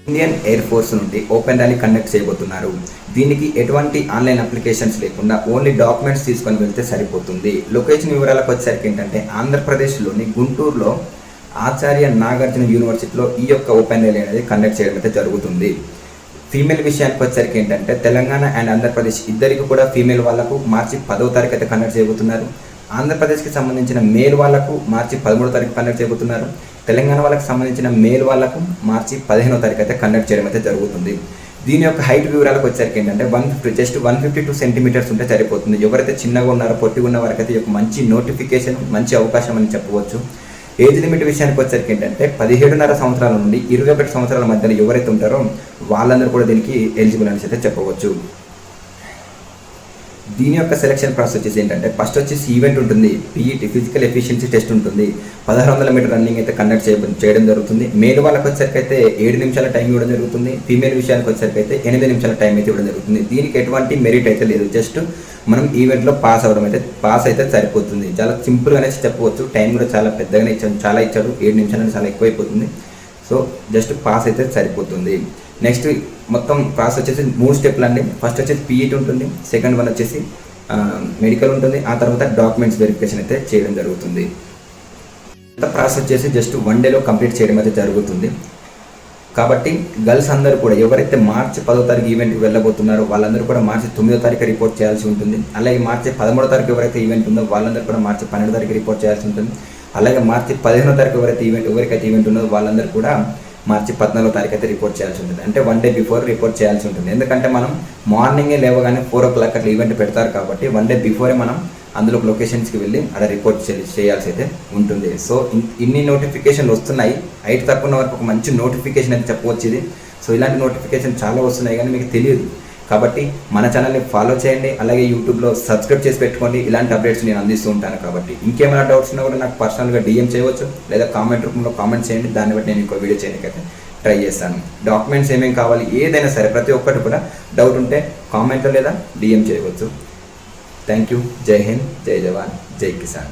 Indian air force నుండి open rally conduct చేయబోతున్నారు. దీనికి ఎటువంటి ఆన్లైన్ అప్లికేషన్స్ లేకుండా ఓన్లీ డాక్యుమెంట్స్ తీసుకొని వెళ్తే సరిపోతుంది. లొకేషన్ వివరాలకు వచ్చేసరికి ఏంటంటే ఆంధ్రప్రదేశ్లోని గుంటూరులో ఆచార్య నాగార్జున యూనివర్సిటీలో ఈ యొక్క ఓపెన్ ర్యాలీ అనేది కండక్ట్ చేయడం అయితే జరుగుతుంది. ఫీమేల్ విషయానికి వచ్చేసరికి ఏంటంటే తెలంగాణ అండ్ ఆంధ్రప్రదేశ్ ఇద్దరికి కూడా ఫీమేల్ వాళ్ళకు మార్చి 10వ తారీఖు అయితే కండక్ట్ చేయబోతున్నారు. ఆంధ్రప్రదేశ్కి సంబంధించిన మేల్ వాళ్ళకు మార్చి 13వ తారీఖు కండక్ట్ చేయబోతున్నారు. తెలంగాణ వాళ్ళకి సంబంధించిన మేల్ వాళ్ళకు మార్చి 15వ తారీఖు అయితే కండక్ట్ చేయడం అయితే జరుగుతుంది. దీని యొక్క హైట్ వివరాలకు వచ్చేసరికి ఏంటంటే 152 సెంటీమీటర్స్ ఉంటే సరిపోతుంది. ఎవరైతే చిన్నగా ఉన్నారో పొట్టిగా ఉన్న వారికి అయితే మంచి నోటిఫికేషన్, మంచి అవకాశం అని చెప్పవచ్చు. ఏజ్ లిమిట్ విషయానికి వచ్చేసరికి ఏంటంటే 17.5 సంవత్సరాల నుండి 21 సంవత్సరాల మధ్యలో ఎవరైతే ఉంటారో వాళ్ళందరూ కూడా దీనికి ఎలిజిబుల్ అనేసి అయితే చెప్పవచ్చు. దీని యొక్క సెలక్షన్ ప్రాసెస్ వచ్చేసి ఏంటంటే ఫస్ట్ వచ్చేసి ఈవెంట్ ఉంటుంది, పీఈటీ ఫిజికల్ ఎఫిషియన్సీ టెస్ట్ ఉంటుంది. 1600 మీటర్ రన్నింగ్ అయితే కండక్ట్ చేయడం జరుగుతుంది. మేల్ వాళ్ళకి వచ్చేసరికి అయితే 7 నిమిషాల టైం ఇవ్వడం జరుగుతుంది. ఫీమేల్ విషయానికి వచ్చేసరికి అయితే 8 నిమిషాల టైం అయితే ఇవ్వడం జరుగుతుంది. దీనికి ఎటువంటి మెరిట్ అయితే లేదు, జస్ట్ మనం ఈవెంట్లో పాస్ అయితే సరిపోతుంది. చాలా సింపుల్గా అనేసి చెప్పవచ్చు. టైం కూడా చాలా పెద్దగానే ఇచ్చాడు, చాలా ఇచ్చాడు. 7 నిమిషాలు చాలా ఎక్కువైపోతుంది. సో జస్ట్ పాస్ అయితే సరిపోతుంది. నెక్స్ట్ మొత్తం ప్రాసెస్ వచ్చేసి 3 స్టెప్లు అండి. ఫస్ట్ వచ్చేసి పీఈటీ ఉంటుంది, సెకండ్ వన్ వచ్చేసి మెడికల్ ఉంటుంది, ఆ తర్వాత డాక్యుమెంట్స్ వెరిఫికేషన్ అయితే చేయడం జరుగుతుంది. ప్రాసెస్ వచ్చేసి జస్ట్ 1 డేలో కంప్లీట్ చేయడం అయితే జరుగుతుంది. కాబట్టి గర్ల్స్ అందరూ కూడా ఎవరైతే మార్చి 10వ తారీఖు ఈవెంట్కి వెళ్ళబోతున్నారో వాళ్ళందరూ కూడా మార్చి 9వ తారీఖు రిపోర్ట్ చేయాల్సి ఉంటుంది. అలాగే మార్చి 13వ తారీఖు ఎవరైతే ఈవెంట్ ఉందో వాళ్ళందరూ కూడా మార్చి 12వ తారీఖు రిపోర్ట్ చేయాల్సి ఉంటుంది. అలాగే మార్చి 15వ తారీఖు ఎవరికైతే ఈవెంట్ ఉన్నదో వాళ్ళందరూ కూడా మార్చి 14వ తారీఖు అయితే రిపోర్ట్ చేయాల్సి ఉంటుంది. అంటే 1 డే బిఫోర్ రిపోర్ట్ చేయాల్సి ఉంటుంది. ఎందుకంటే మనం మార్నింగే లేవగానే 4 o'clock అట్లా ఈవెంట్ పెడతారు కాబట్టి 1 డే బిఫోరే మనం అందులో లొకేషన్స్కి వెళ్ళి అక్కడ రిపోర్ట్ చేయాల్సి అయితే ఉంటుంది. సో ఇన్ని నోటిఫికేషన్లు వస్తున్నాయి. హైట్ తక్కువ ఉన్న వరకు ఒక మంచి నోటిఫికేషన్ అయితే చెప్పవచ్చు ఇది. సో ఇలాంటి నోటిఫికేషన్ చాలా వస్తున్నాయి కానీ మీకు తెలియదు. కాబట్టి మన ఛానల్ని ఫాలో చేయండి, అలాగే యూట్యూబ్లో సబ్స్క్రైబ్ చేసి పెట్టుకోండి. ఇలాంటి అప్డేట్స్ నేను అందిస్తూ ఉంటాను. కాబట్టి ఇంకేమైనా డౌట్స్ ఉన్నా కూడా నాకు పర్సనల్గా DM చేయవచ్చు, లేదా కామెంట్ రూపంలో కామెంట్ చేయండి. దాన్ని బట్టి నేను ఇంకో వీడియో చేయడానికైతే ట్రై చేస్తాను. డాక్యుమెంట్స్ ఏమేమి కావాలి, ఏదైనా సరే ప్రతి ఒక్కటి కూడా డౌట్ ఉంటే కామెంట్లో లేదా DM చేయవచ్చు. Thank you. జై హింద్, జై జవాన్, జై కిసాన్.